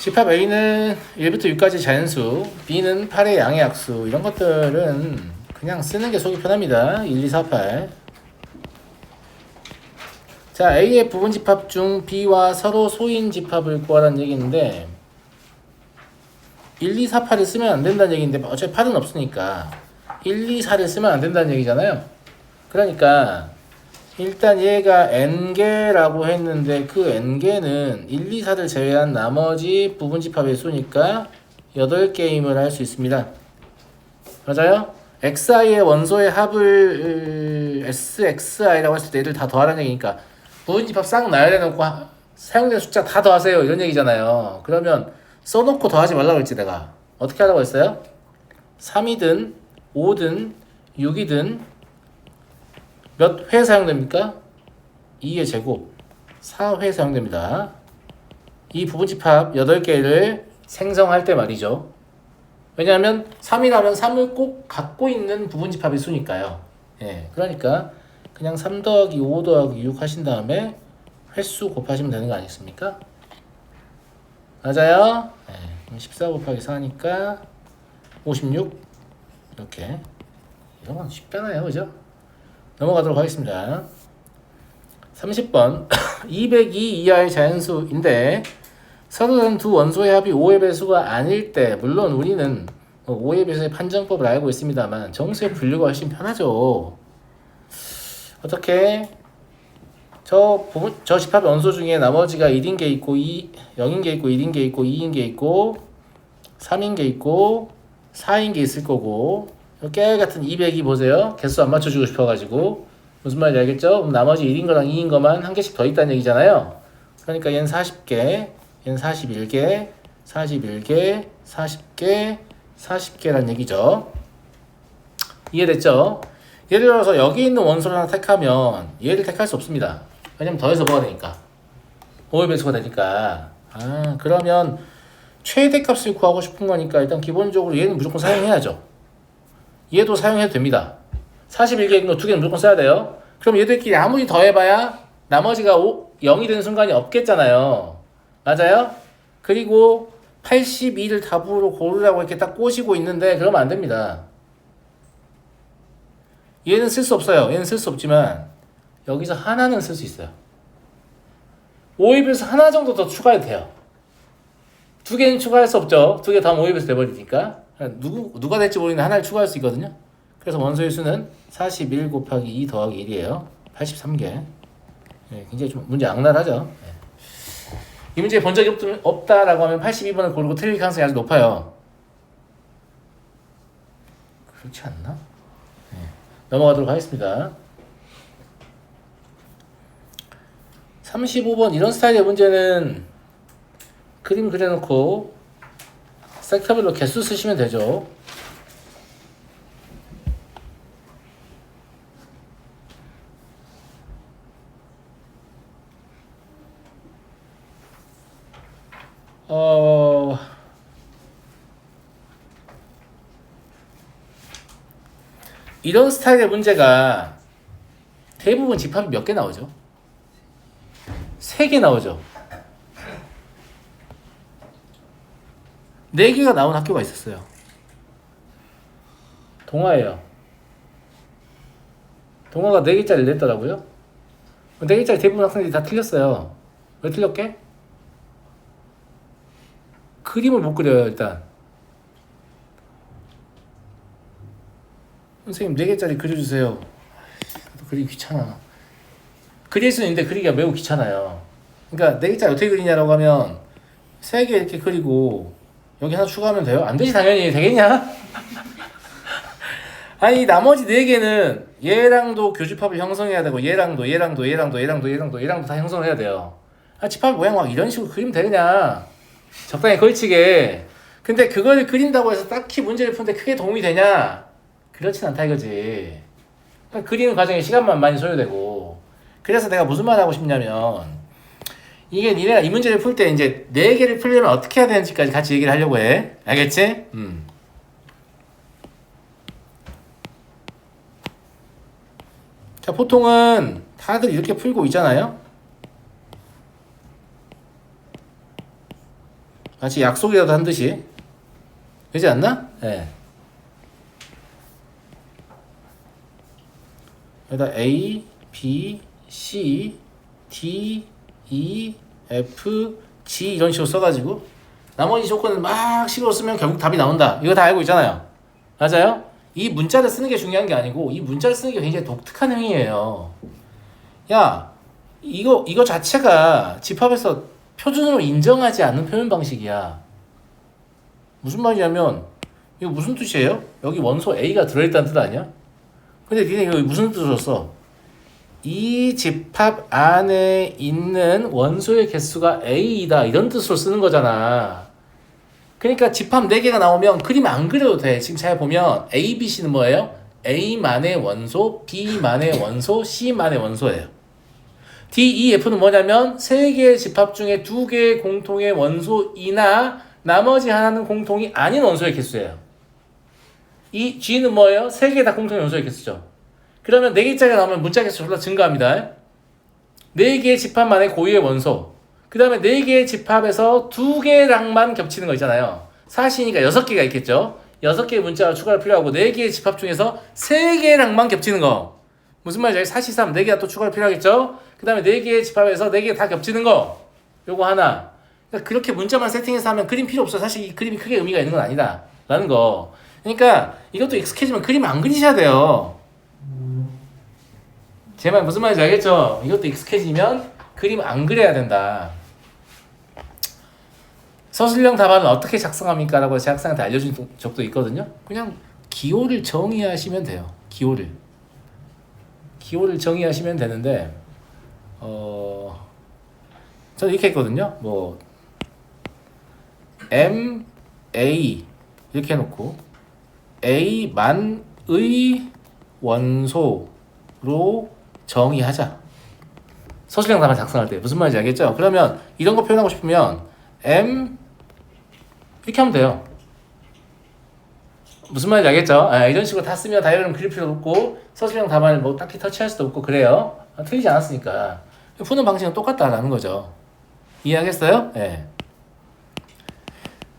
집합 A는 1부터 6까지 자연수, B는 8의 양의 약수. 이런 것들은 그냥 쓰는 게 속이 편합니다. 1, 2, 4, 8. 자, A의 부분 집합 중 B와 서로 소인 집합을 구하라는 얘기인데 1, 2, 4, 8을 쓰면 안 된다는 얘기인데 어차피 8은 없으니까 1, 2, 4를 쓰면 안 된다는 얘기잖아요. 그러니까 일단 얘가 n개라고 했는데 그 n개는 1, 2, 4를 제외한 나머지 부분 집합의 수니까 8개임을 할 수 있습니다. 맞아요? xi의 원소의 합을 sxi라고 했을 때 얘들 다 더하라는 얘기니까 부분 집합 싹 나열해 놓고 사용된 숫자 다 더하세요 이런 얘기잖아요. 그러면 써놓고 더하지 말라고 했지 내가. 어떻게 하라고 했어요? 3이든 5든 6이든 몇 회 사용됩니까? 2의 제곱 4회 사용됩니다. 이 부분집합 8개를 생성할 때 말이죠. 왜냐하면 3이라면 3을 꼭 갖고 있는 부분집합의 수니까요. 예, 그러니까 그냥 3 더하기 5 더하기 6 하신 다음에 횟수 곱하시면 되는 거 아니겠습니까? 맞아요? 예, 14 곱하기 4니까 56 이렇게. 이런 건 쉽잖아요, 그죠? 넘어가도록 하겠습니다. 30번 202 이하의 자연수인데 서로 다른 두 원소의 합이 5의 배수가 아닐 때 물론 우리는 5의 배수의 판정법을 알고 있습니다만 정수의 분류가 훨씬 편하죠. 어떻게 저 집합 원소 중에 나머지가 1인 게 있고 0인 게 있고 1인 게 있고 2인 게 있고 3인 게 있고 4인 게 있을 거고 깨알같은 202 보세요. 개수 안 맞춰주고 싶어가지고 무슨 말인지 알겠죠? 그럼 나머지 1인 거랑 2인 거만 한 개씩 더 있다는 얘기잖아요. 그러니까 얘는 40개, 얘는 41개, 41개, 40개, 40개란 얘기죠. 이해됐죠? 예를 들어서 여기 있는 원소를 하나 택하면 얘를 택할 수 없습니다. 왜냐면 더해서 뭐가 되니까 5의 배수가 되니까. 그러면 최대값을 구하고 싶은 거니까 일단 기본적으로 얘는 무조건 사용해야죠. 얘도 사용해도 됩니다. 41개 거 2개는 무조건 써야 돼요. 그럼 얘들끼리 아무리 더해봐야 나머지가 0이 되는 순간이 없겠잖아요. 맞아요? 그리고 82를 답으로 고르라고 이렇게 딱 꼬시고 있는데 그러면 안 됩니다. 얘는 쓸 수 없어요. 얘는 쓸 수 없지만 여기서 하나는 쓸 수 있어요. 5에 비해서 하나 정도 더 추가해도 돼요. 2개는 추가할 수 없죠. 2개 더하면 5에 비해서 돼버리니까. 누가 될지 모르겠는데 하나를 추가할 수 있거든요. 그래서 원소의 수는 41 곱하기 2 더하기 1이에요. 83개. 네, 굉장히 좀 문제 악랄하죠. 네. 이 문제에 본 적이 없다라고 하면 82번을 고르고 틀릴 가능성이 아주 높아요. 그렇지 않나? 네. 넘어가도록 하겠습니다. 35번 이런 스타일의 문제는 그림 그려놓고 섹터별로 개수 쓰시면 되죠. 이런 스타일의 문제가 대부분 집합이 몇 개 나오죠? 3개 나오죠. 4개가 나온 학교가 있었어요. 동아예요. 동아가 4개짜리 냈더라고요. 4개짜리 대부분 학생들이 다 틀렸어요. 왜 틀렸게? 그림을 못 그려요, 일단. 선생님 4개짜리 그려주세요. 그리기 귀찮아. 그릴 수는 있는데 그리기가 매우 귀찮아요. 그러니까 4개짜리 어떻게 그리냐라고 하면 3개 이렇게 그리고 여기 하나 추가하면 돼요? 안 되지 당연히. 되겠냐? 아니 나머지 4개는 얘랑도 교집합을 형성해야 되고 얘랑도 다 형성해야 돼요. 집합 모양 막 이런 식으로 그리면 되냐? 적당히 걸치게. 근데 그걸 그린다고 해서 딱히 문제를 푸는데 크게 도움이 되냐? 그렇진 않다 이거지. 그리는 과정에 시간만 많이 소요되고. 그래서 내가 무슨 말 하고 싶냐면 이게 니네가 이 문제를 풀 때 이제 4개를 풀려면 어떻게 해야 되는지까지 같이 얘기를 하려고 해. 알겠지? 자, 보통은 다들 이렇게 풀고 있잖아요. 마치 약속이라도 한 듯이. 그렇지 않나? 예. 여기다 A, B, C, D, E, F, G 이런 식으로 써가지고 나머지 조건을 막 식으로 쓰면 결국 답이 나온다. 이거 다 알고 있잖아요. 맞아요? 이 문자를 쓰는 게 중요한 게 아니고 이 문자를 쓰는 게 굉장히 독특한 행위예요. 야, 이거 자체가 집합에서 표준으로 인정하지 않는 표현 방식이야. 무슨 말이냐면 이거 무슨 뜻이에요? 여기 원소 A가 들어있다는 뜻 아니야? 근데 니네 이거 무슨 뜻으로 써? 이 집합 안에 있는 원소의 개수가 A이다 이런 뜻으로 쓰는 거잖아. 그러니까 집합 4개가 나오면 그림 안 그려도 돼. 지금 잘 보면 A, B, C는 뭐예요? A만의 원소, B만의 원소, C만의 원소예요. D, E, F는 뭐냐면 3개의 집합 중에 2개의 공통의 원소이나 나머지 하나는 공통이 아닌 원소의 개수예요. 이 G는 뭐예요? 3개 다 공통의 원소의 개수죠. 그러면 4개짜리가 나오면 문자 개수 졸라 증가합니다. 4개의 집합만의 고유의 원소. 그 다음에 4개의 집합에서 2개랑만 겹치는 거 있잖아요. 사시니까 6개가 있겠죠. 6개의 문자가 추가로 필요하고 4개의 집합 중에서 3개랑만 겹치는 거. 무슨 말이죠? 사시삼 4개가 또 추가로 필요하겠죠. 그 다음에 4개의 집합에서 4개 다 겹치는 거. 요거 하나. 그러니까 그렇게 문자만 세팅해서 하면 그림 필요 없어. 사실 이 그림이 크게 의미가 있는 건 아니다. 라는 거. 그러니까 이것도 익숙해지면 그림 안 그리셔야 돼요. 제 말 무슨 말인지 알겠죠? 이것도 익숙해지면 그림 안 그려야 된다. 서술형 답안은 어떻게 작성합니까? 라고 제 학생한테 알려준 적도 있거든요. 그냥 기호를 정의하시면 돼요. 기호를 정의하시면 되는데 저는 이렇게 했거든요. 뭐 M, A 이렇게 해놓고 A만의 원소로 정의하자. 서술형 답안 작성할 때 무슨 말인지 알겠죠? 그러면 이런 거 표현하고 싶으면 M 이렇게 하면 돼요. 무슨 말인지 알겠죠? 이런 식으로 다 쓰면 다이어그램 그릴 필요도 없고 서술형 답안을 뭐 딱히 터치할 수도 없고 그래요. 틀리지 않았으니까 푸는 방식은 똑같다라는 거죠. 이해하겠어요? 예.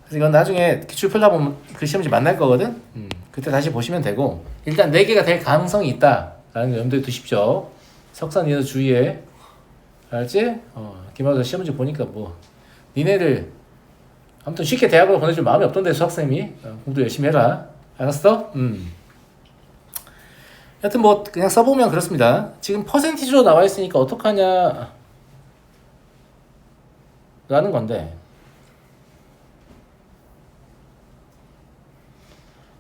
그래서 이건 나중에 기출 풀다 보면 그 시험지 만날 거거든. 그때 다시 보시면 되고 일단 4개가 될 가능성이 있다라는 거 염두에 두십시오. 석산 이해도 주의해. 알았지? 김학도 시험지 보니까 뭐 니네들 아무튼 쉽게 대학으로 보내줄 마음이 없던데 수학생이 공부 열심히 해라. 알았어? 여튼 뭐 그냥 써보면 그렇습니다. 지금 퍼센티지로 나와 있으니까 어떡하냐 라는 건데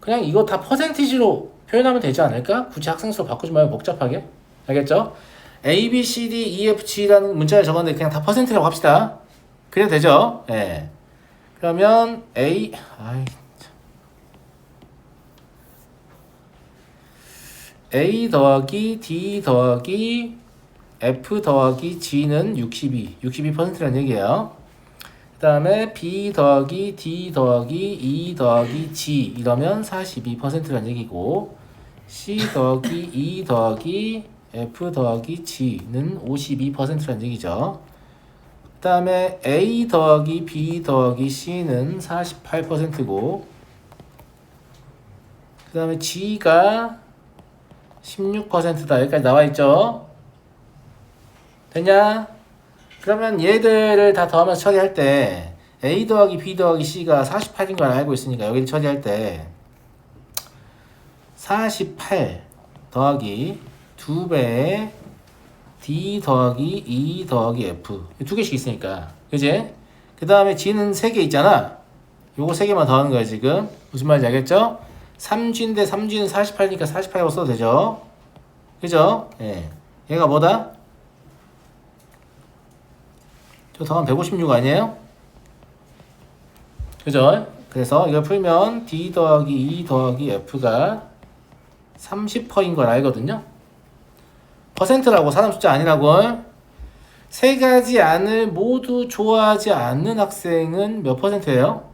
그냥 이거 다 퍼센티지로 표현하면 되지 않을까? 굳이 학생 수로 바꾸지 말고 복잡하게. 알겠죠? A, B, C, D, E, F, G라는 문자를 적었는데 그냥 다 퍼센트라고 합시다. 그래도 되죠? 예. 그러면 A 더하기 D 더하기 F 더하기 G는 62%라는 얘기예요. 그 다음에 B 더하기 D 더하기 E 더하기 G 이러면 42%라는 얘기고 C 더하기 E 더하기 F 더하기 G는 52%라는 얘기죠. 그 다음에 A 더하기 B 더하기 C는 48%고 그 다음에 G가 16%다. 여기까지 나와있죠? 됐냐? 그러면 얘들을 다 더하면서 처리할 때 A 더하기 B 더하기 C가 48인 걸 알고 있으니까 여기를 처리할 때 48 더하기 2배의 D 더하기 E 더하기 F 2개씩 있으니까 그지? 그 다음에 G는 3개 있잖아. 요거 3개만 더하는 거야 지금. 무슨 말인지 알겠죠? 3G인데 3G는 48이니까 48이라고 써도 되죠? 그죠? 예. 얘가 뭐다? 저 더하면 156 아니에요? 그죠? 그래서 이걸 풀면 D 더하기 E 더하기 F가 30%인 걸 알거든요? 퍼센트라고 사람 숫자 아니라고. 세 가지 안을 모두 좋아하지 않는 학생은 몇 퍼센트예요?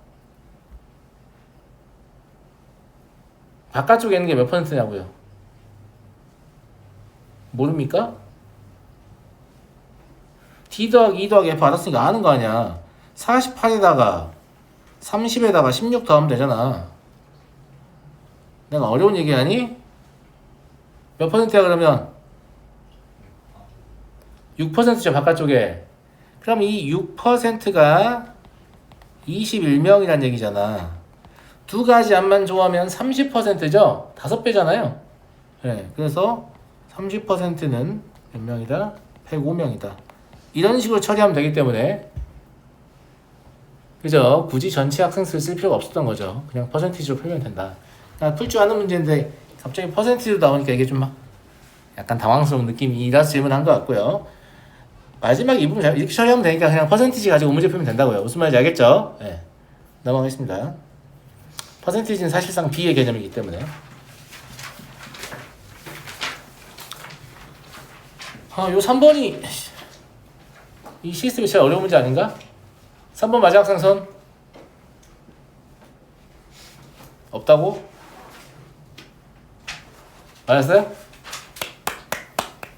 바깥쪽에 있는 게 몇 퍼센트냐고요? 모릅니까? D 더하기 E 더하기 F 알았으니까 아는 거 아니야. 48에다가 30에다가 16 더하면 되잖아. 내가 어려운 얘기하니? 몇 퍼센트야 그러면? 6%죠 바깥쪽에. 그럼 이 6%가 21명이란 얘기잖아. 두 가지 암만 좋아하면 30%죠? 5배잖아요. 네, 그래서 30%는 몇 명이다? 105명이다. 이런 식으로 처리하면 되기 때문에 그죠? 굳이 전체 학생 수를 쓸 필요가 없었던 거죠. 그냥 퍼센티지로 풀면 된다. 풀 줄 아는 문제인데 갑자기 퍼센티지로 나오니까 이게 좀 약간 당황스러운 느낌이라서 질문한 것 같고요. 마지막 이 부분 이렇게 처리하면 되니까 그냥 퍼센티지 가지고 문제 풀면 된다고요. 무슨 말인지 알겠죠? 네. 넘어가겠습니다. 퍼센티지는 사실상 B의 개념이기 때문에. 요 3번이 이 시스템이 제일 어려운 문제 아닌가? 3번 마지막 상선 없다고? 맞았어요?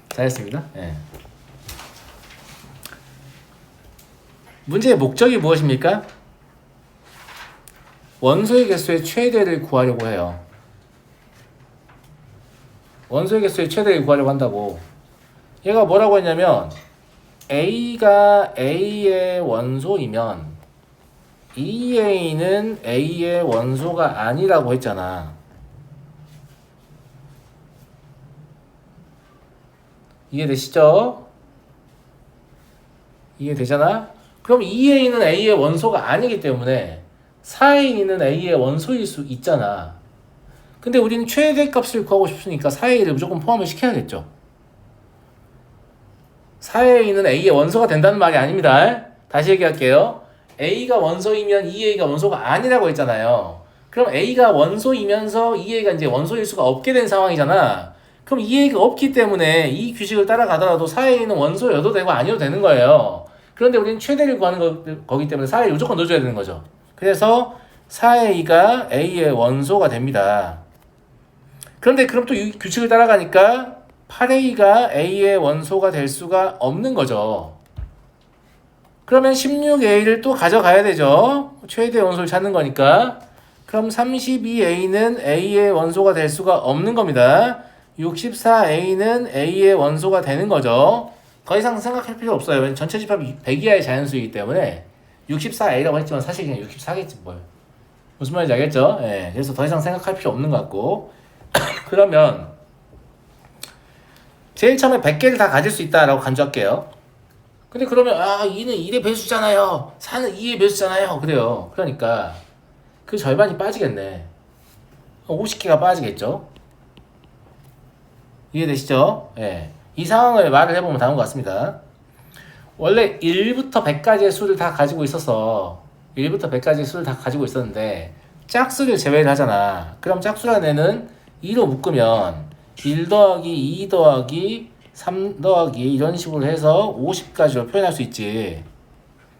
잘했습니다. 네. 문제의 목적이 무엇입니까? 원소의 개수의 최대를 구하려고 해요. 원소의 개수의 최대를 구하려고 한다고. 얘가 뭐라고 했냐면 A가 A의 원소이면 EA는 A의 원소가 아니라고 했잖아. 이해되시죠? 이해되잖아? 그럼 EA는 A의 원소가 아니기 때문에 4A는 A의 원소일 수 있잖아. 근데 우리는 최대값을 구하고 싶으니까 4A를 무조건 포함을 시켜야겠죠. 4A는 A의 원소가 된다는 말이 아닙니다. 다시 얘기할게요. A가 원소이면 2A가 원소가 아니라고 했잖아요. 그럼 A가 원소이면서 2A가 이제 원소일 수가 없게 된 상황이잖아. 그럼 2A가 없기 때문에 이 규칙을 따라가더라도 4A는 원소여도 되고 아니어도 되는 거예요. 그런데 우리는 최대를 구하는 거기 때문에 4A 무조건 넣어줘야 되는 거죠. 그래서 4A가 A의 원소가 됩니다. 그런데 그럼 또 이 규칙을 따라가니까 8A가 A의 원소가 될 수가 없는 거죠. 그러면 16A를 또 가져가야 되죠. 최대 원소를 찾는 거니까. 그럼 32A는 A의 원소가 될 수가 없는 겁니다. 64A는 A의 원소가 되는 거죠. 더 이상 생각할 필요 없어요. 전체 집합이 100 이하의 자연수이기 때문에 64A라고 했지만 사실 그냥 64겠지 뭘. 무슨 말인지 알겠죠? 예, 그래서 더 이상 생각할 필요 없는 것 같고 그러면 제일 처음에 100개를 다 가질 수 있다라고 간주할게요. 근데 그러면 2는 1의 배수잖아요. 4는 2의 배수잖아요. 그래요. 그러니까 그 절반이 빠지겠네. 50개가 빠지겠죠. 이해되시죠? 예. 이 상황을 말을 해보면 다음과 같습니다. 원래 1부터 100까지의 수를 다 가지고 있어서 1부터 100까지의 수를 다 가지고 있었는데 짝수를 제외를 하잖아. 그럼 짝수라는 애는 2로 묶으면 1 더하기 2 더하기 3 더하기 이런 식으로 해서 50까지로 표현할 수 있지.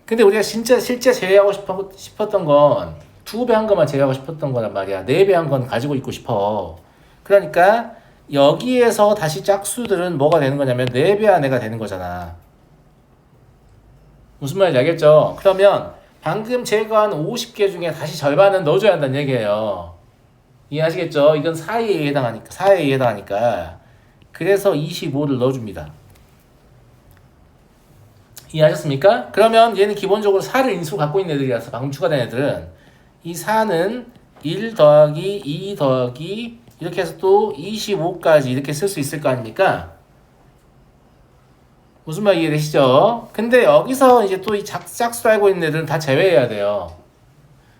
근데 우리가 진짜 실제 제외하고 싶었던 건 2배 한 것만 제외하고 싶었던 거란 말이야. 4배 한 건 가지고 있고 싶어. 그러니까 여기에서 다시 짝수들은 뭐가 되는 거냐면 4배 안에가 되는 거잖아. 무슨 말인지 알겠죠? 그러면 방금 제거한 50개 중에 다시 절반은 넣어줘야 한다는 얘기예요. 이해하시겠죠? 이건 4A에 해당하니까. 그래서 25를 넣어줍니다. 이해하셨습니까? 그러면 얘는 기본적으로 4를 인수로 갖고 있는 애들이라서 방금 추가된 애들은 이 4는 1 더하기 2 더하기 이렇게 해서 또 25까지 이렇게 쓸 수 있을 거 아닙니까? 무슨 말 이해되시죠? 근데 여기서 이제 또 이 짝수 알고 있는 애들은 다 제외해야 돼요.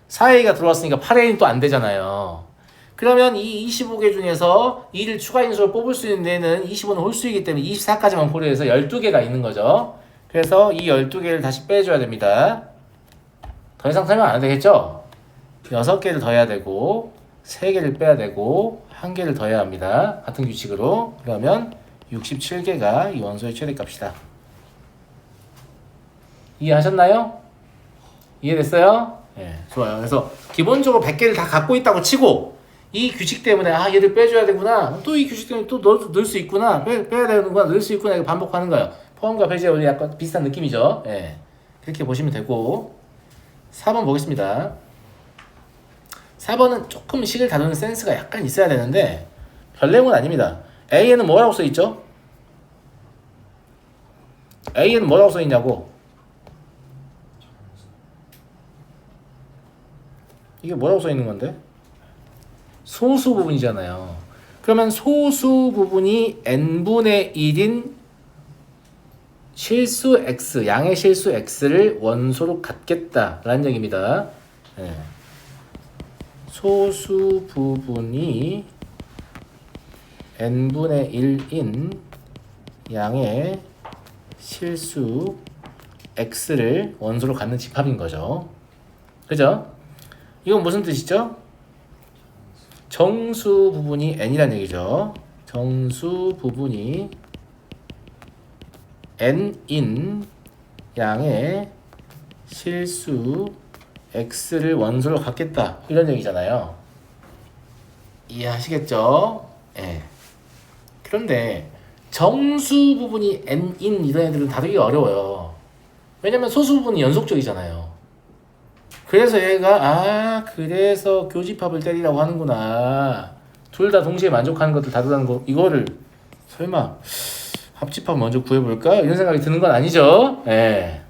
4A가 들어왔으니까 8A는 또 안 되잖아요. 그러면 이 25개 중에서 2를 추가 인수로 뽑을 수 있는 애는 25는 홀수이기 때문에 24까지만 고려해서 12개가 있는 거죠. 그래서 이 12개를 다시 빼줘야 됩니다. 더 이상 설명 안 해도 되겠죠? 6개를 더해야 되고 3개를 빼야 되고 1개를 더해야 합니다. 같은 규칙으로. 그러면 67개가 이 원소의 최대값이다. 이해하셨나요? 이해됐어요? 네, 좋아요. 그래서 기본적으로 100개를 다 갖고 있다고 치고 이 규칙 때문에 얘를 빼줘야 되구나. 또 이 규칙 때문에 또 넣을 수 있구나. 빼야 되는구나. 넣을 수 있구나. 이거 반복하는 거예요. 포함과 배제 약간 비슷한 느낌이죠. 네, 그렇게 보시면 되고 4번 보겠습니다. 4번은 조금 식을 다루는 센스가 약간 있어야 되는데 별 내용은 아닙니다. A에는 뭐라고 써있죠? A에는 뭐라고 써있냐고. 이게 뭐라고 써있는 건데? 소수 부분이잖아요. 그러면 소수 부분이 n분의 1인 실수 x, 양의 실수 x를 원소로 갖겠다라는 얘기입니다. 네. 소수 부분이 n분의 1인 양의 실수 x를 원소로 갖는 집합인 거죠. 그죠? 이건 무슨 뜻이죠? 정수 부분이 n이란 얘기죠. 정수 부분이 n인 양의 실수 x를 원소로 갖겠다 이런 얘기잖아요. 이해하시겠죠? 예. 그런데 정수 부분이 n인 이런 애들은 다루기가 어려워요. 왜냐면 소수 부분이 연속적이잖아요. 그래서 얘가 그래서 교집합을 때리라고 하는구나. 둘 다 동시에 만족하는 것들 다루라는 거. 이거를 설마 합집합 먼저 구해볼까? 이런 생각이 드는 건 아니죠. 예.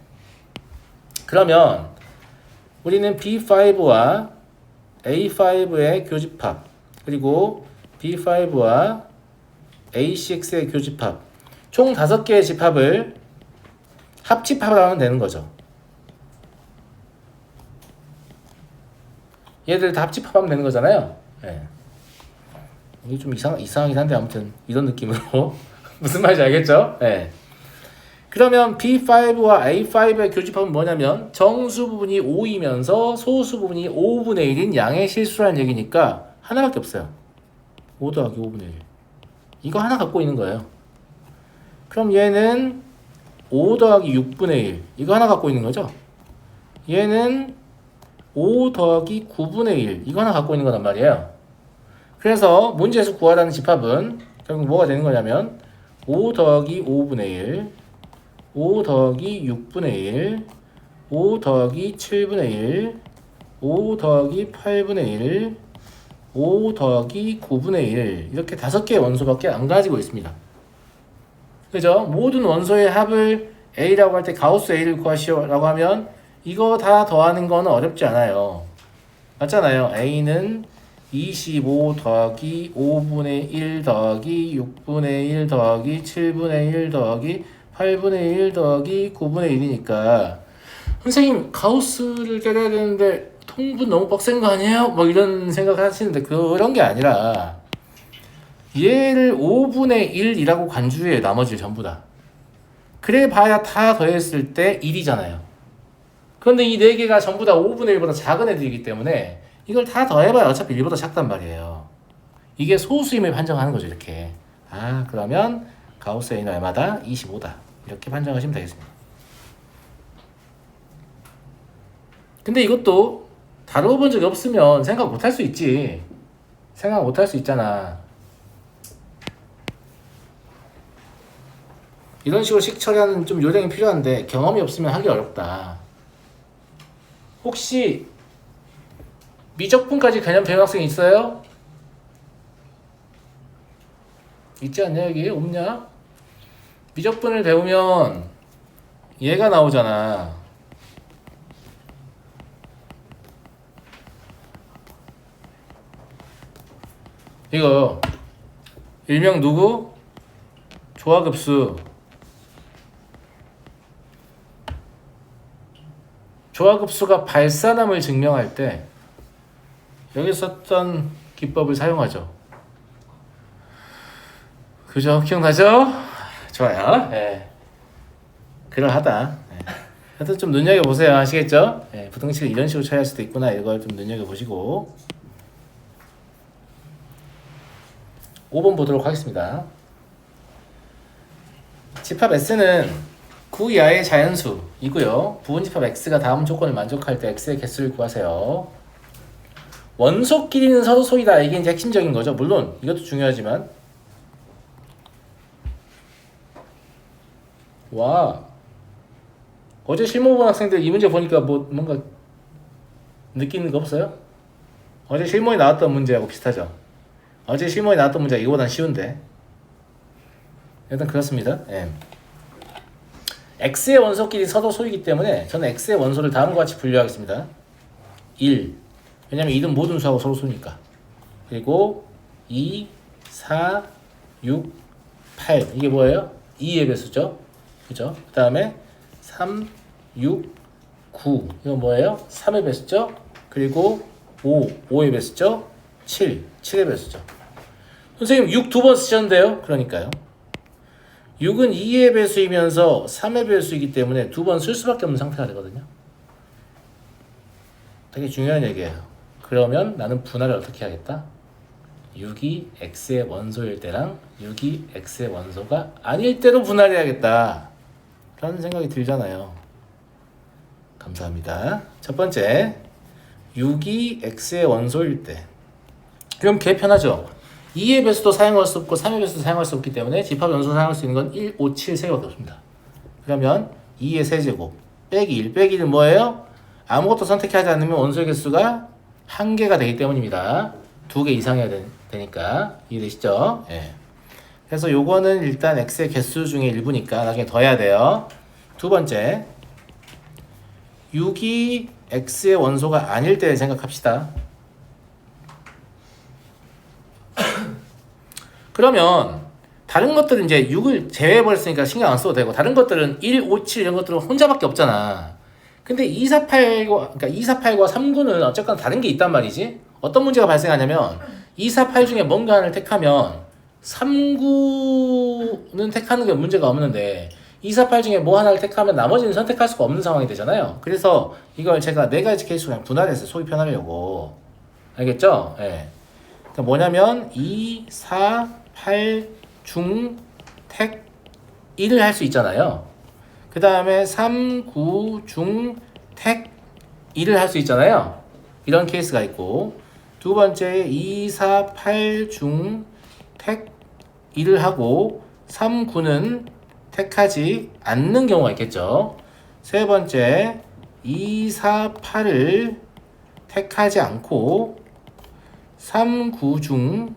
그러면 우리는 B5와 A5의 교집합 그리고 B5와 A6의 교집합 총 5개의 집합을 합집합을 하면 되는 거죠. 얘들 다 합집합하면 되는 거잖아요. 예. 이게 좀 이상하긴 한데 아무튼 이런 느낌으로 무슨 말인지 알겠죠? 예. 그러면 B5와 A5의 교집합은 뭐냐면 정수 부분이 5이면서 소수 부분이 5분의 1인 양의 실수라는 얘기니까 하나밖에 없어요. 5 더하기 5분의 1. 이거 하나 갖고 있는 거예요. 그럼 얘는 5 더하기 6분의 1. 이거 하나 갖고 있는 거죠? 얘는 5 더하기 9분의 1. 이거 하나 갖고 있는 거란 말이에요. 그래서 문제에서 구하라는 집합은 결국 뭐가 되는 거냐면 5 더하기 5분의 1, 5 더하기 6분의 1, 5 더하기 7분의 1, 5 더하기 8분의 1, 5 더하기 9분의 1 이렇게 5개의 원소밖에 안 가지고 있습니다. 그죠? 모든 원소의 합을 A라고 할 때 가우스 A를 구하시오라고 하면 이거 다 더하는 거는 어렵지 않아요. 맞잖아요. A는 25 더하기 5분의 1 더하기 6분의 1 더하기 7분의 1 더하기 8분의 1 더하기 9분의 1이니까 선생님 가우스를 때려야 되는데 통분 너무 빡센 거 아니에요? 뭐 이런 생각을 하시는데 그런 게 아니라 얘를 5분의 1이라고 간주해요. 나머지를 전부 다. 그래 봐야 다 더했을 때 1이잖아요. 그런데 이 4개가 전부 다 5분의 1보다 작은 애들이기 때문에 이걸 다 더해봐야 어차피 1보다 작단 말이에요. 이게 소수임을 판정하는 거죠. 이렇게. 그러면 가우스 A는 얼마다? 25다. 이렇게 판정하시면 되겠습니다. 근데 이것도 다뤄본 적이 없으면 생각 못 할 수 있지. 생각 못 할 수 있잖아. 이런 식으로 식 처리하는 좀 요령이 필요한데 경험이 없으면 하기 어렵다. 혹시 미적분까지 개념 배운 학생 있어요? 있지 않냐 여기? 없냐? 미적분을 배우면 얘가 나오잖아. 이거 일명 누구? 조화급수. 조화급수가 발산함을 증명할 때 여기 썼던 기법을 사용하죠. 그죠? 기억나죠? 좋아요. 예. 그러하다. 예. 하여튼 좀 눈여겨보세요. 아시겠죠? 예. 부등식을 이런 식으로 처리할 수도 있구나. 이걸 좀 눈여겨보시고 5번 보도록 하겠습니다. 집합 S는 구 이하의 자연수이고요. 부분집합 X가 다음 조건을 만족할 때 X의 개수를 구하세요. 원소끼리는 서로 소이다. 이게 이제 핵심적인 거죠. 물론 이것도 중요하지만 와 어제 실무 본 학생들 이 문제 보니까 뭐 뭔가 느끼는 거 없어요? 어제 실무에 나왔던 문제하고 비슷하죠. 어제 실무에 나왔던 문제가 이거보단 쉬운데. 일단 그렇습니다. 예. x의 원소끼리 서로 소이기 때문에 저는 x의 원소를 다음과 같이 분류하겠습니다. 1. 왜냐면 1은 모든 수하고 서로 소니까. 그리고 2, 4, 6, 8. 이게 뭐예요? 2의 배수죠. 그죠? 그 다음에 3, 6, 9. 이건 뭐예요? 3의 배수죠. 그리고 5, 5의 배수죠. 7, 7의 배수죠. 선생님 6 두 번 쓰셨는데요. 그러니까요. 6은 2의 배수이면서 3의 배수이기 때문에 두 번 쓸 수밖에 없는 상태가 되거든요. 되게 중요한 얘기예요. 그러면 나는 분할을 어떻게 하겠다? 6이 x의 원소일 때랑 6이 x의 원소가 아닐 때로 분할해야겠다 라는 생각이 들잖아요. 감사합니다. 첫 번째, 6이 x의 원소일 때. 그럼 개 편하죠? 2의 배수도 사용할 수 없고 3의 배수도 사용할 수 없기 때문에 집합 원소 사용할 수 있는 건 1, 5, 7, 3개밖에 없습니다. 그러면 2의 세제곱 빼기 1, 빼기 1은 뭐예요? 아무것도 선택하지 않으면 원소의 개수가 1개가 되기 때문입니다. 2개 이상해야 되니까. 이해되시죠? 예. 그래서 요거는 일단 x의 개수 중에 일부니까 나중에 더해야 돼요. 두 번째, 6이 x의 원소가 아닐 때 생각합시다. 그러면 다른 것들은 이제 6을 제외해버렸으니까 신경 안 써도 되고 다른 것들은 1, 5, 7 이런 것들은 혼자밖에 없잖아. 근데 248과 39는 어쨌거나 다른 게 있단 말이지. 어떤 문제가 발생하냐면 248 중에 뭔가 하나를 택하면 39는 택하는 게 문제가 없는데 248 중에 뭐 하나를 택하면 나머지는 선택할 수가 없는 상황이 되잖아요. 그래서 이걸 제가 4가지 케이스로 그냥 분할해서 소위 편하려고. 알겠죠? 예. 그러니까 뭐냐면 2, 4, 8, 중, 택 1을 할 수 있잖아요. 그 다음에 3, 9, 중, 택 1을 할 수 있잖아요. 이런 케이스가 있고 두 번째 2, 4, 8, 중, 택 1을 하고 3, 9는 택하지 않는 경우가 있겠죠. 세 번째 2, 4, 8을 택하지 않고 3, 9 중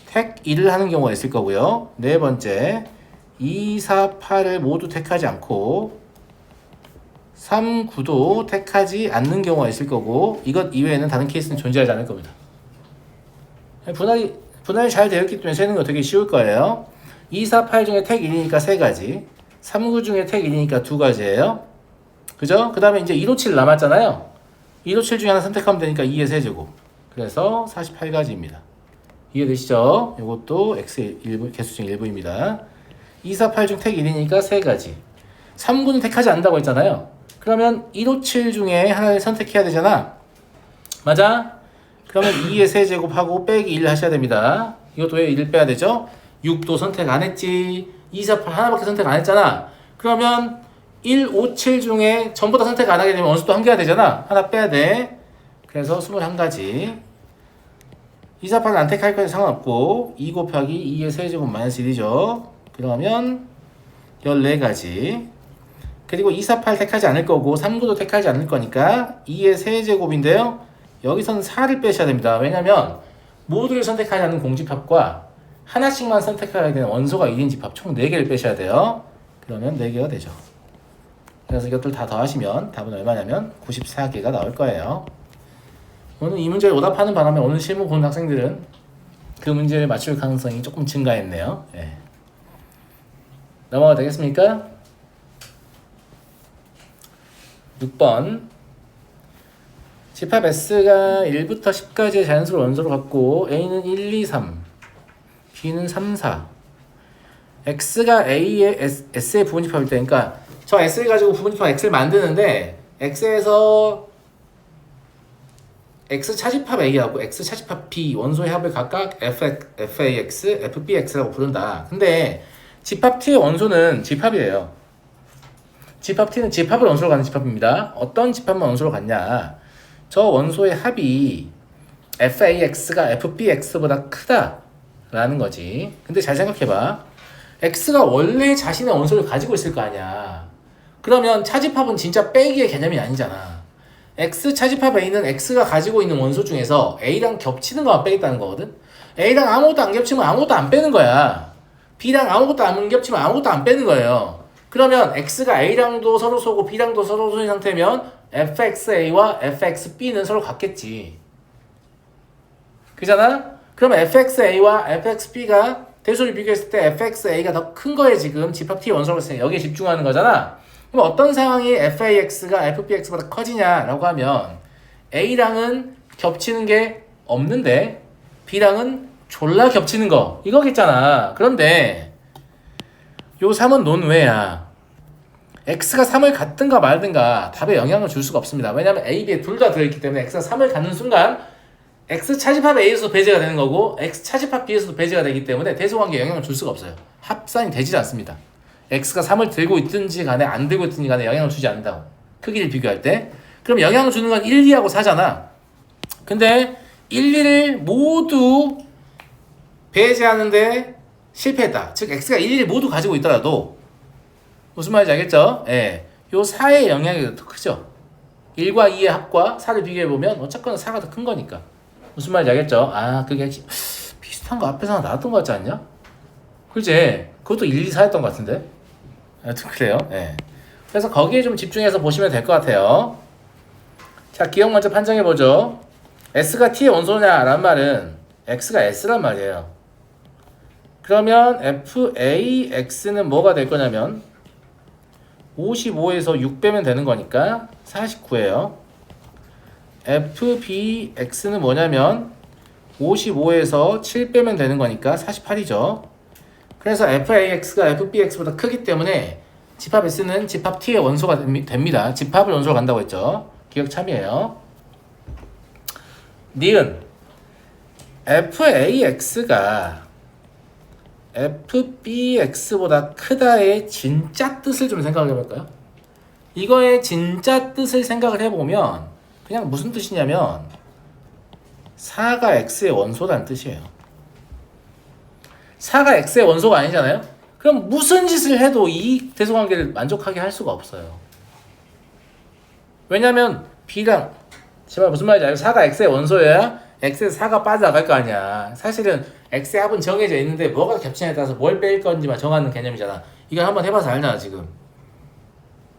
택 1을 하는 경우가 있을 거고요. 네 번째 2, 4, 8을 모두 택하지 않고 3, 9도 택하지 않는 경우가 있을 거고 이것 이외에는 다른 케이스는 존재하지 않을 겁니다. 분할이 잘 되었기 때문에 세는 거 되게 쉬울 거예요. 2, 4, 8 중에 택 1이니까 3가지 3, 9 중에 택 1이니까 2가지예요. 그죠? 그 다음에 이제 1, 5, 7 남았잖아요. 1, 5, 7 중에 하나 선택하면 되니까 2의 세제곱 그래서 48가지입니다. 이해되시죠? 이것도 x의 일부, 개수 중 일부입니다. 2, 4, 8 중 택 1이니까 3가지 3, 9는 택하지 않는다고 했잖아요. 그러면 1, 5, 7 중에 하나를 선택해야 되잖아. 맞아? 그러면 2의 세제곱하고 빼기 1 하셔야 됩니다. 이것도 왜 1을 빼야 되죠? 6도 선택 안 했지. 2, 4, 8 하나밖에 선택 안 했잖아. 그러면 1, 5, 7 중에 전부 다 선택 안 하게 되면 원수도 한 개가 되잖아. 하나 빼야 돼. 그래서 21가지 2, 4, 8은 안 택할 거에 상관없고 2 곱하기 2의 세제곱 마이너스 1이죠. 그러면 14가지 그리고 2, 4, 8 택하지 않을 거고 3, 9도 택하지 않을 거니까 2의 세제곱인데요. 여기서는 4를 빼셔야 됩니다. 왜냐면 모두를 선택하지 않는 공집합과 하나씩만 선택하게 되는 원소가 1인 집합 총 4개를 빼셔야 돼요. 그러면 4개가 되죠. 그래서 이것들 다 더하시면 답은 얼마냐면 94개가 나올 거예요. 오늘 이 문제를 오답하는 바람에 오늘 실무 보는 학생들은 그 문제를 맞출 가능성이 조금 증가했네요. 예. 넘어가도 되겠습니까? 6번 집합 S가 1부터 10까지의 자연수를 원소로 갖고 A는 1, 2, 3 B는 3, 4 X가 A의 S의 부분집합일 때 그러니까 저 S를 가지고 부분집합 X를 만드는데 X에서 X 차집합 A하고 X 차집합 B 원소의 합을 각각 FAX, FBX라고 부른다. 근데 집합 T의 원소는 집합이에요. 집합 T는 집합을 원소로 갖는 집합입니다. 어떤 집합만 원소로 갖냐? 저 원소의 합이 FAX가 FBX보다 크다라는 거지. 근데 잘 생각해봐. X가 원래 자신의 원소를 가지고 있을 거 아니야. 그러면 차집합은 진짜 빼기의 개념이 아니잖아. x 차집합 a는 x가 가지고 있는 원소 중에서 a랑 겹치는 것만 빼겠다는 거거든. a랑 아무것도 안 겹치면 아무것도 안 빼는 거야. b랑 아무것도 안 겹치면 아무것도 안 빼는 거예요. 그러면 x가 a랑도 서로 쏘고 b랑도 서로 쏘인 상태면 fxa와 fxb는 서로 같겠지. 그잖아? 그러면 fxa와 fxb가 대소를 비교했을 때 fxa가 더 큰 거에 지금 집합 T의 원소로 있으니까 여기에 집중하는 거잖아. 그럼 어떤 상황이 fax가 fbx보다 커지냐라고 하면 a랑은 겹치는 게 없는데 b랑은 졸라 겹치는 거 이거겠잖아. 그런데 요 3은 논외야. x가 3을 갖든가 말든가 답에 영향을 줄 수가 없습니다. 왜냐하면 a, b에 둘 다 들어있기 때문에 x가 3을 갖는 순간 x 차집합 a에서도 배제가 되는 거고 x 차집합 b에서도 배제가 되기 때문에 대소관계에 영향을 줄 수가 없어요. 합산이 되지 않습니다. x가 3을 들고 있든지 간에 안 들고 있든지 간에 영향을 주지 않는다고. 크기를 비교할 때. 그럼 영향을 주는 건 1, 2하고 4잖아. 근데 1, 2를 모두 배제하는데 실패했다. 즉 x가 1, 2를 모두 가지고 있더라도 무슨 말인지 알겠죠? 예. 요 4의 영향이 더 크죠. 1과 2의 합과 4를 비교해보면 어쨌거나 4가 더 큰 거니까. 무슨 말인지 알겠죠? 아, 그게 비슷한 거 앞에서 하나 나왔던 거 같지 않냐? 그치? 그것도 1, 2, 4였던 거 같은데? 하여튼 그래요. 예. 그래서 거기에 좀 집중해서 보시면 될 것 같아요. 자, 기억 먼저 판정해보죠. S가 T의 원소냐라는 말은 X가 S란 말이에요. 그러면 FAX는 뭐가 될 거냐면 55에서 6 빼면 되는 거니까 49예요. FBX는 뭐냐면 55에서 7 빼면 되는 거니까 48이죠. 그래서 FAX가 FBX보다 크기 때문에 집합 S는 집합 T의 원소가 됩니다. 집합을 원소로 간다고 했죠. 기억 참이에요. 니은 FAX가 FBX보다 크다의 진짜 뜻을 좀 생각을 해볼까요? 이거의 진짜 뜻을 생각을 해보면 그냥 무슨 뜻이냐면 4가 X의 원소라는 뜻이에요. 4가 X의 원소가 아니잖아요? 그럼 무슨 짓을 해도 이 대소관계를 만족하게 할 수가 없어요. 왜냐면 B랑 제발 무슨 말인지 알죠? 4가 X의 원소여야 X에서 4가 빠져나갈 거 아니야. 사실은 X의 합은 정해져 있는데 뭐가 겹치냐에 따라서 뭘 뺄 건지만 정하는 개념이잖아. 이걸 한번 해봐서 알잖아 지금.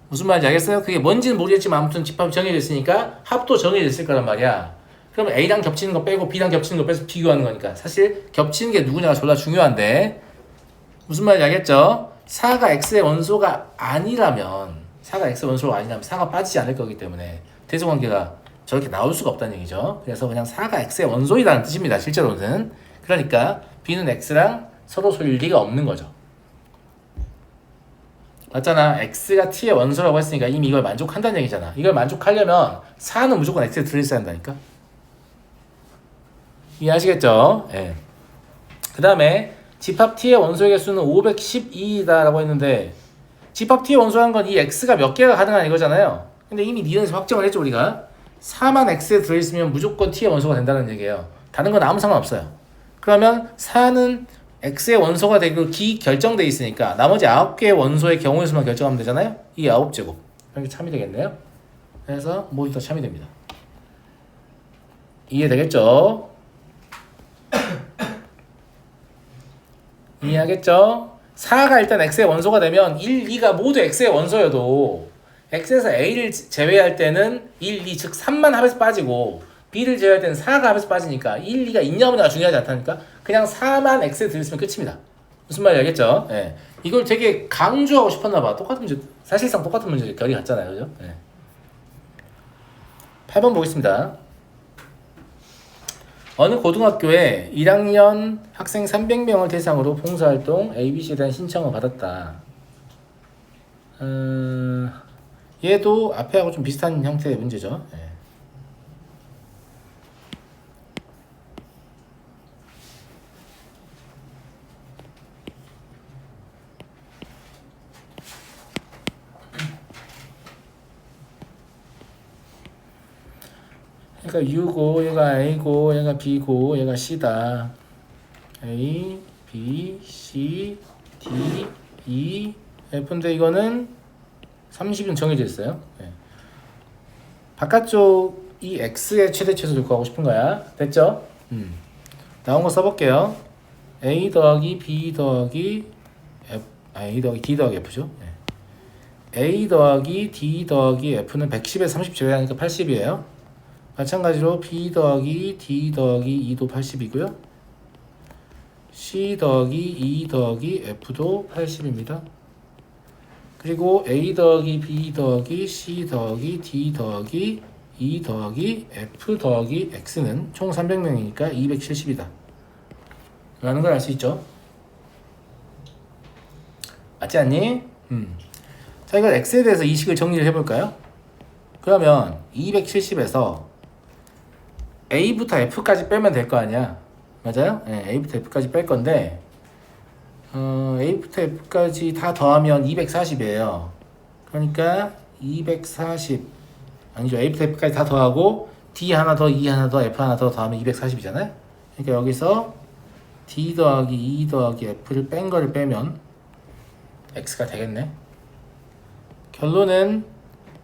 무슨 말인지 알겠어요? 그게 뭔지는 모르겠지만 아무튼 집합이 정해져 있으니까 합도 정해져 있을 거란 말이야. 그러면 A랑 겹치는 거 빼고 B랑 겹치는 거 빼서 비교하는 거니까 사실 겹치는 게 누구냐가 졸라 중요한데 무슨 말인지 알겠죠? 4가 X의 원소가 아니라면 4가 X의 원소가 아니라면 4가 빠지지 않을 거기 때문에 대소관계가 저렇게 나올 수가 없다는 얘기죠. 그래서 그냥 4가 X의 원소이라는 뜻입니다. 실제로는. 그러니까 B는 X랑 서로 소일 리가 없는 거죠. 맞잖아. X가 T의 원소라고 했으니까 이미 이걸 만족한다는 얘기잖아. 이걸 만족하려면 4는 무조건 X에 들어있어야 한다니까. 이해하시겠죠? 예. 그 다음에 집합 T의 원소의 개수는 512이다라고 했는데 집합 T의 원소라는 건 이 X가 몇 개가 가능한 이거잖아요. 근데 이미 니은에서 확정을 했죠 우리가. 4만 X에 들어있으면 무조건 T의 원소가 된다는 얘기예요. 다른 건 아무 상관없어요. 그러면 4는 X의 원소가 되고 기결정돼 있으니까 나머지 9개의 원소의 경우의 수만 결정하면 되잖아요. 이 9제곱. 이렇게 참이 되겠네요. 그래서 모두 다 참이 됩니다. 이해되겠죠? 이해하겠죠? 4가 일단 X의 원소가 되면 1, 2가 모두 X의 원소여도 X에서 A를 제외할 때는 1, 2, 즉 3만 합에서 빠지고 B를 제외할 때는 4가 합에서 빠지니까 1, 2가 있냐 없냐가 중요하지 않다니까 그냥 4만 X에 들으시면 끝입니다. 무슨 말인지 알겠죠? 예. 이걸 되게 강조하고 싶었나 봐. 똑같은 문제, 사실상 똑같은 문제 결이 같잖아요. 그죠? 예. 8번 보겠습니다. 어느 고등학교에 1학년 학생 300명을 대상으로 봉사활동 ABC에 대한 신청을 받았다. 얘도 앞에하고 좀 비슷한 형태의 문제죠. 예. 그러니까 U고 얘가 A고 얘가 B고 얘가 C다. A, B, C, D, E, F인데 이거는 30은 정해져 있어요. 네. 바깥쪽이 x의 최대 최소를 구하고 싶은 거야. 됐죠? 나온 거 써볼게요. a 더하기 b 더하기 f, a 더하기 d 더하기 f죠. 네. a 더하기 d 더하기 f는 110에 30 제외하니까 80이에요. 마찬가지로 b 더하기 d 더하기 2도 80이고요. c 더하기 2 더하기 f도 80입니다. 그리고 a 더하기 b 더하기 c 더하기 d 더하기 2 더하기 f 더하기 x는 총 300명이니까 270이다 라는 걸 알 수 있죠. 맞지 않니? 자, 이걸 x에 대해서 이 식을 정리를 해볼까요? 그러면 270에서 a부터 f까지 빼면 될 거 아니야. 맞아요? 네, a부터 f까지 뺄 건데 a부터 f까지 다 더하면 240이에요. 그러니까 240 아니죠. a부터 f까지 다 더하고 d 하나 더, e 하나 더, f 하나 더 더하면 240이잖아요. 그러니까 여기서 d 더하기 2 더하기 f를 뺀 거를 빼면 x가 되겠네. 결론은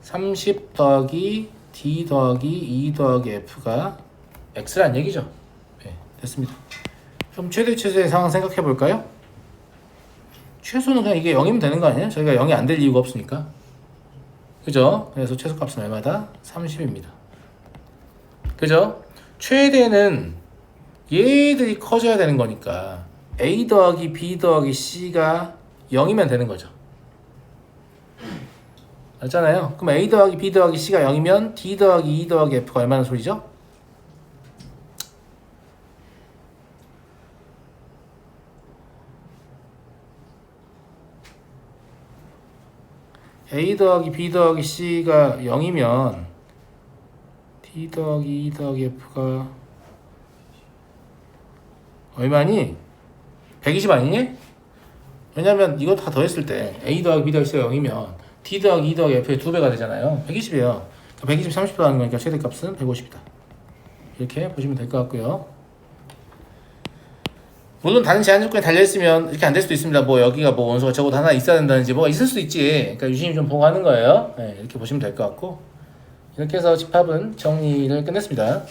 30 더하기 d 더하기 2 더하기 f가 x란 얘기죠. 네, 됐습니다. 그럼 최대 최소의 상황 생각해 볼까요? 최소는 그냥 이게 0이면 되는 거 아니에요? 저희가 0이 안 될 이유가 없으니까. 그죠? 그래서 최소값은 얼마다? 30입니다. 그죠? 최대는 얘들이 커져야 되는 거니까 a 더하기 b 더하기 c가 0이면 되는 거죠. 맞잖아요. 그럼 a 더하기 b 더하기 c가 0이면 d 더하기 2 더하기 f가 얼마나 소리죠? a 더하기 b 더하기 c가 0이면 d 더하기 2 더하기 f가 얼마니? 120 아니니? 왜냐면 이거 다 더했을 때 a 더하기 b 더하기 c가 0이면 d 더하기 2 더하기 f의 2배가 되잖아요. 120이에요. 120 30 더하는 거니까 최대값은 150이다. 이렇게 보시면 될 것 같고요. 물론 다른 제한 조건이 달려있으면 이렇게 안 될 수도 있습니다. 뭐 여기가 뭐 원소가 적어도 하나 있어야 된다든지 뭐가 있을 수도 있지. 그러니까 유심히 좀 보고 하는 거예요. 네, 이렇게 보시면 될 것 같고, 이렇게 해서 집합은 정리를 끝냈습니다.